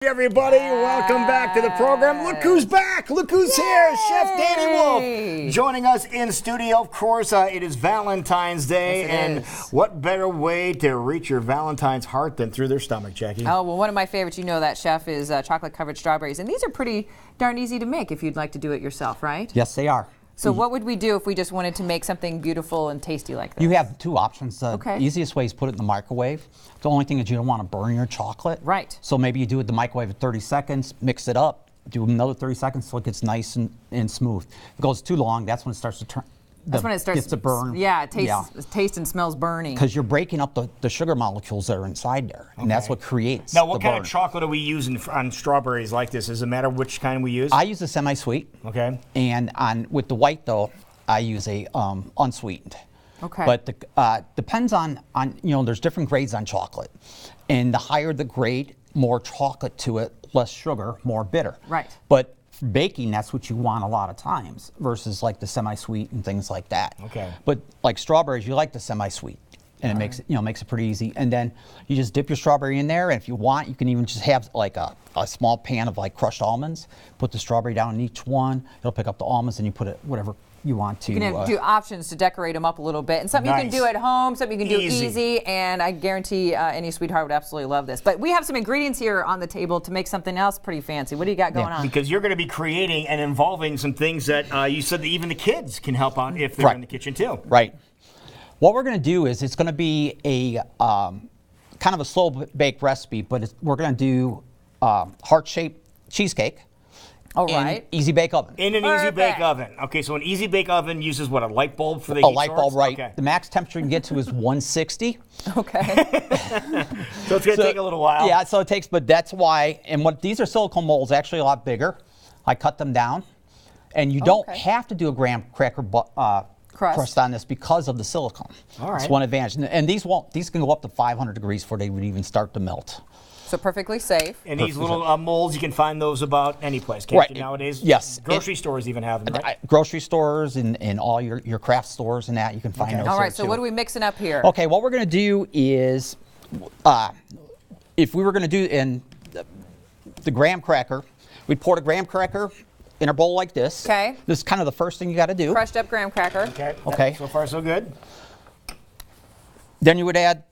Everybody, welcome back to the program. Look who's back. Look who's here. Chef Danny Wolf joining us in studio. Of course, it is Valentine's Day. Yes, and what better way to reach your Valentine's heart than through their stomach, Jackie? Oh, well, one of my favorites, you know that, Chef, is chocolate-covered strawberries. And these are pretty darn easy to make if you'd like to do it yourself, right? Yes, they are. So what would we do if we just wanted to make something beautiful and tasty like this? You have two options. The Okay. easiest way is put it in the microwave. The only thing is you don't want to burn your chocolate. Right. So maybe you do it in the microwave at 30 seconds, mix it up, do another 30 seconds so it gets nice and smooth. If it goes too long, that's when it starts to turn. That's when it starts gets to burn. Yeah, it tastes and smells burning. Because you're breaking up the sugar molecules that are inside there, and that's what creates Now, what the kind burn. of chocolate are we using on strawberries like this? Does it matter which kind we use? I use a semi-sweet. Okay. And with the white though, I use a unsweetened. Okay. But depends on there's different grades on chocolate, and the higher the grade, more chocolate to it, less sugar, more bitter. Right. But for baking, that's what you want a lot of times versus like the semi-sweet and things like that. Okay. But like strawberries, you like the semi-sweet, and it makes it pretty easy. And then you just dip your strawberry in there, and if you want, you can even just have like a small pan of like crushed almonds. Put the strawberry down in each one. It'll pick up the almonds, and you put it whatever you want to. You can do options to decorate them up a little bit. And something you can do at home, something you can do easy, and I guarantee any sweetheart would absolutely love this. But we have some ingredients here on the table to make something else pretty fancy. What do you got going on? Because you're going to be creating and involving some things that you said that even the kids can help out if they're in the kitchen too. Right. What we're going to do is it's going to be a kind of a slow bake recipe, but we're going to do heart-shaped cheesecake. All right. Easy bake oven. In an easy bake oven. Okay, so an easy bake oven uses what, a light bulb for the A heat light bulb, source? right. Okay. The max temperature you can get to is 160. Okay. So it's going to take a little while. Yeah, so it takes, but that's why, and these are silicone molds, actually a lot bigger. I cut them down, and you don't have to do a graham cracker crust on this because of the silicone. All right. It's one advantage. And these can go up to 500 degrees before they would even start to melt. So perfectly safe. And these little molds, you can find those about any place, can't you, nowadays? Yes. Grocery stores even have them, right? Grocery stores and all your craft stores and that, you can find those. All right, there so too. what are we mixing up here? Okay, what we're going to do is, if we were going to do in the graham cracker, we'd pour the graham cracker in a bowl like this. Okay. This is kind of the first thing you got to do. Crushed up graham cracker. Okay. Okay. So far, so good. Then you would add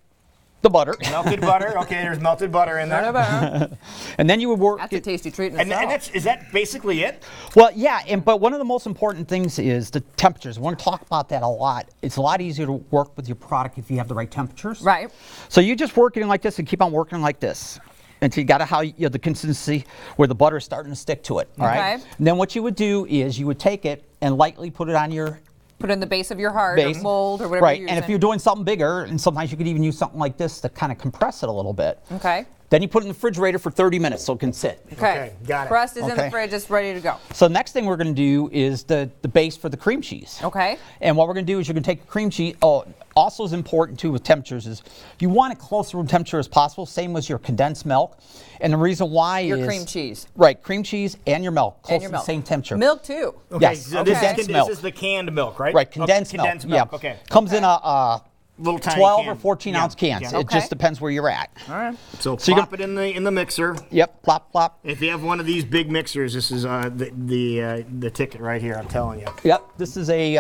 the butter. Melted butter. Okay, there's melted butter in there. And then you would work. That's a tasty treat in And itself. is that basically it? Well, yeah, but one of the most important things is the temperatures. We want to talk about that a lot. It's a lot easier to work with your product if you have the right temperatures. Right. So you just work it like this and keep on working like this until you got the consistency where the butter is starting to stick to it. All right. Okay. And then what you would do is you would take it and lightly put it on your Put it in the base of your heart base. or mold or whatever right. you're using. And if you're doing something bigger, and sometimes you could even use something like this to kind of compress it a little bit. Okay. Then you put it in the refrigerator for 30 minutes so it can sit. Okay. Got it. Crust is in the Okay. fridge, it's ready to go. So next thing we're going to do is the base for the cream cheese. Okay. And what we're going to do is you're going to take the cream cheese. Oh, also is important too with temperatures is you want it close to room temperature as possible. Same with your condensed milk. And the reason why Your is cream cheese. Right, cream cheese and your milk close And your to the milk. same temperature. Milk too. Okay. Yes. So Condensed milk. this is the canned milk, right? Right, condensed milk. Condensed milk. Yeah. Okay. Comes in a Little tiny 12 can. or 14 ounce cans. Yeah. It just depends where you're at. All right. So So you plop it in the mixer. Yep, plop, plop. If you have one of these big mixers, this is the ticket right here. I'm telling you. Yep, this is a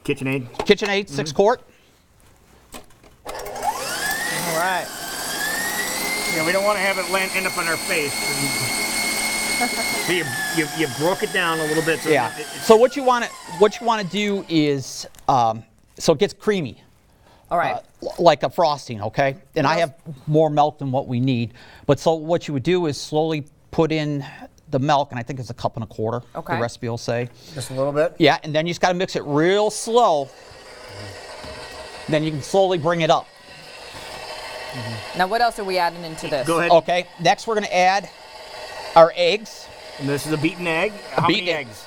KitchenAid. KitchenAid 6-quart. All right. Yeah, we don't want to have it end up on our face. So you broke it down a little bit. So Yeah. So what you want to do is so it gets creamy. All right. Like a frosting, okay? And I have more milk than what we need. But so what you would do is slowly put in the milk, and I think it's 1.25 cups, Okay. the recipe will say. Just a little bit. Yeah, and then you just got to mix it real slow. Then you can slowly bring it up. Now what else are we adding into this? Go ahead. Okay, next we're going to add our eggs. And this is a beaten egg. How many eggs?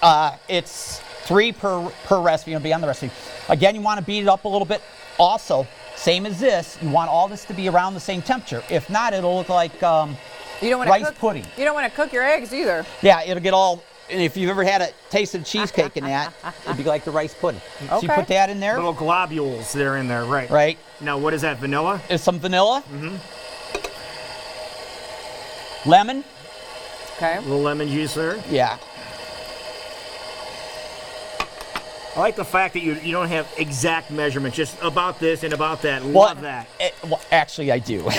It's 3 per recipe. It'll be on the recipe. Again, you want to beat it up a little bit. Also, same as this, you want all this to be around the same temperature. If not, it'll look like You don't want to rice cook pudding. You don't want to cook your eggs either. Yeah, it'll get all. And if you've ever had a taste of cheesecake in that, it'd be like the rice pudding. So you Okay. put that in there, Little globules they're in there, right? right? Now, what is that? Vanilla? There's some vanilla, lemon, Okay. A little lemon juice there. Yeah. I like the fact that you don't have exact measurements, just about this and about that. Love that. Well, actually, I do. It's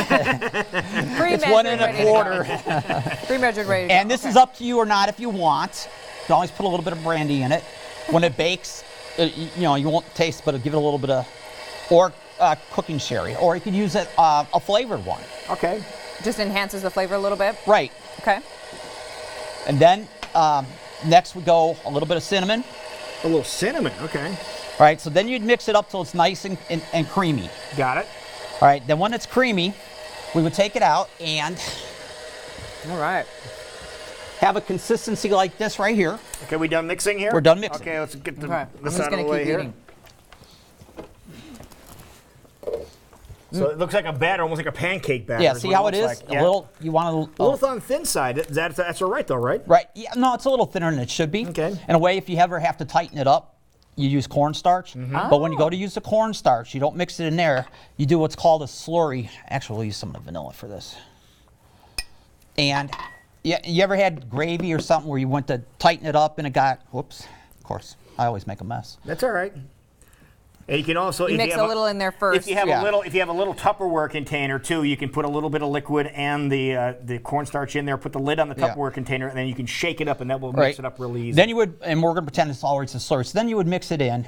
1 1/4. Pre-measured, ready to go. And this is up to you or not if you want. You can always put a little bit of brandy in it. When it bakes, you won't taste, but it'll give it a little bit of, or cooking sherry, or you could use a flavored one. Okay. Just enhances the flavor a little bit. Right. Okay. And then next we go a little bit of cinnamon. A little cinnamon. Okay. All right. So then you'd mix it up till it's nice and creamy. Got it. All right. Then when it's creamy, we would take it out and All right. have a consistency like this right here. Okay, we done mixing here? We're done mixing. Okay, let's get Okay. I'm this just out of gonna the way keep here. eating. So it looks like a batter, almost like a pancake batter. Yeah. is See what how it looks is? like. A Yeah. little. You want A little on the thin side. That's all right though, right? Right. Yeah. No, it's a little thinner than it should be. Okay. In a way, if you ever have to tighten it up, you use cornstarch. But when you go to use the cornstarch, you don't mix it in there. You do what's called a slurry. Actually, we'll use some of the vanilla for this. And you ever had gravy or something where you went to tighten it up and it got, whoops, of course, I always make a mess. That's all right. And you can also You mix a little in there first. If you have Yeah. if you have a little Tupperware container too, you can put a little bit of liquid and the cornstarch in there. Put the lid on the Yeah. Tupperware container, and then you can shake it up, and that will mix it up really easy. Then you would, and we're going to pretend it's always a slurry. So then you would mix it in,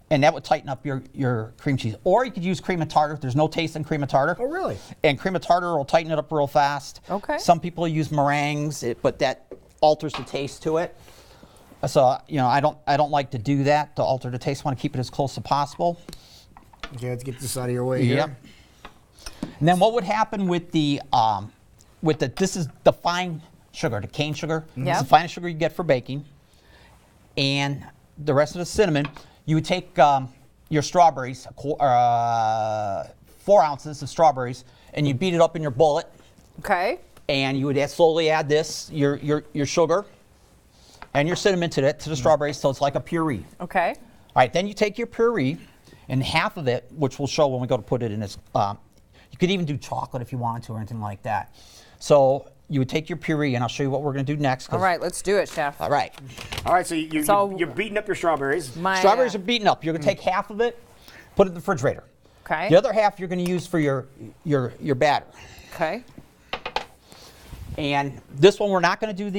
and that would tighten up your cream cheese. Or you could use cream of tartar. There's no taste in cream of tartar. Oh, really? And cream of tartar will tighten it up real fast. Okay. Some people use meringues, but that alters the taste to it. So I don't like to do that to alter the taste. I want to keep it as close as possible. Okay, let's get this out of your way here. Yep. And then what would happen with the this is the fine sugar, the cane sugar. Yep. It's the finest sugar you get for baking. And the rest of the cinnamon, you would take your strawberries, 4 ounces of strawberries, and you beat it up in your bullet. Okay. And you would slowly add this, your sugar, and your cinnamon to the strawberries, so it's like a puree. Okay. All right, then you take your puree, and half of it, which we'll show when we go to put it in this, you could even do chocolate if you wanted to or anything like that. So you would take your puree, and I'll show you what we're going to do next. All right, let's do it, Chef. All right. All right, so you're beating up your strawberries. Strawberries are beaten up. You're going to take half of it, put it in the refrigerator. Okay. The other half you're going to use for your batter. Okay. And this one we're not going to do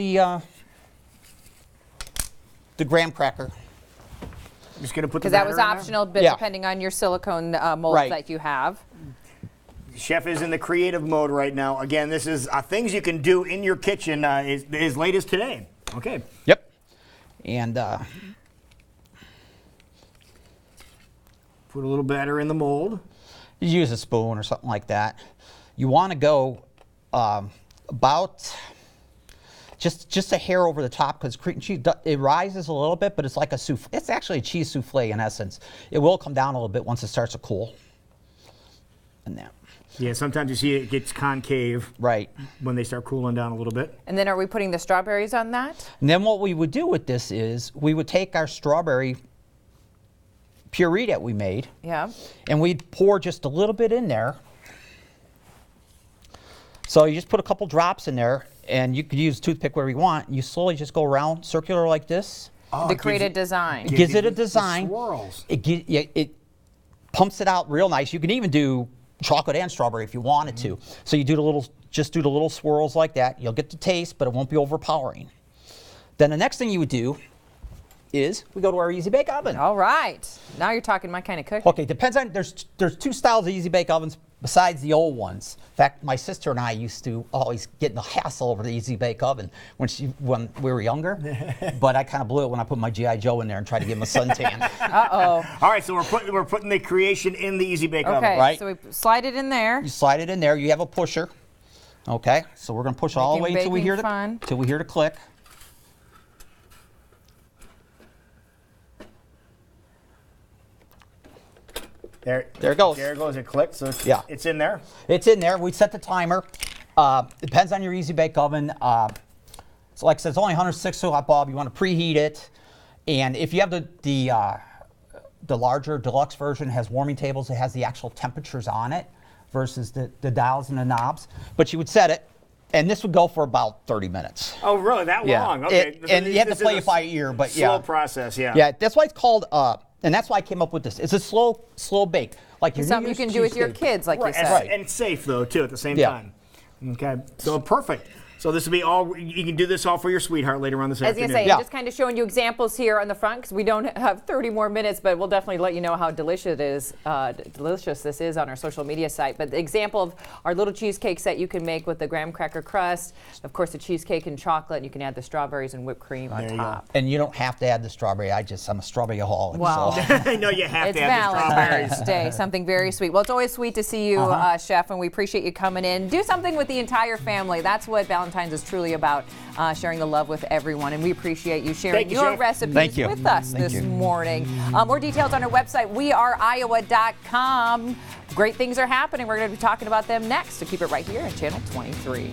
the graham cracker. Just going to put the Because that batter was in there? optional, but Yeah. depending on your silicone molds Right. that you have. Chef is in the creative mode right now. Again, this is things you can do in your kitchen as late as today. Okay. Yep. And Put a little batter in the mold. you use a spoon or something like that. You want to go about just a hair over the top because cream cheese it rises a little bit, but it's like a souffle. It's actually a cheese souffle in essence. It will come down a little bit once it starts to cool. And that. Yeah, sometimes you see it gets concave Right. when they start cooling down a little bit. And then are we putting the strawberries on that? And then what we would do with this is we would take our strawberry puree that we made, Yeah. and we'd pour just a little bit in there. So you just put a couple drops in there, and you could use a toothpick wherever you want. You slowly just go around circular like this. Oh, To it create gives a you- design. It gives it a the design. swirls. It pumps it out real nice. You can even do chocolate and strawberry if you wanted to. So you do the little swirls like that. You'll get the taste, but it won't be overpowering. Then the next thing you would do is we go to our Easy Bake Oven. All right. Now you're talking my kind of cooking. Okay, depends on, there's 2 styles of Easy Bake Ovens besides the old ones. In fact, my sister and I used to always get in a hassle over the Easy Bake Oven when we were younger. But I kind of blew it when I put my G.I. Joe in there and tried to give him a suntan. Uh-oh. All right, so we're putting the creation in the Easy Bake Oven. Okay, Right. so we slide it in there. You slide it in there. You have a pusher. Okay, so we're going to push all the way Making until we hear baking fun. the click. There it goes. There it goes. It clicks. So Yeah. it's in there. It's in there. We set the timer. Depends on your Easy Bake Oven. So like I said, it's only 106 hot bulb. You want to preheat it. And if you have the larger deluxe version, it has warming tables. It has the actual temperatures on it versus the dials and the knobs. But you would set it And this would go for about 30 minutes. Oh, really? That long? Okay. And you have to play it by ear, but slow process, yeah. Yeah, that's why it's called, and that's why I came up with this. It's a slow bake. Like it's something you can do with your kids, like you said. Right. And safe, though, too, at the same time. Okay. So perfect. So this will be all, you can do this all for your sweetheart later on this afternoon. As you say, I'm just kind of showing you examples here on the front because we don't have 30 more minutes, but we'll definitely let you know how delicious this is on our social media site. But the example of our little cheesecakes that you can make with the graham cracker crust, of course the cheesecake and chocolate, and you can add the strawberries and whipped cream on top. And you don't have to add the strawberry. I'm a strawberry-aholic. Wow. So. I know you have it's to add the strawberries. Valentine's Day, something very sweet. Well, it's always sweet to see you, Chef, and we appreciate you coming in. Do something with the entire family. That's what Valentine's is truly about. Sharing the love with everyone, and we appreciate you sharing your recipes with us this morning. More details on our website, weareiowa.com. Great things are happening. We're going to be talking about them next, so keep it right here on Channel 23.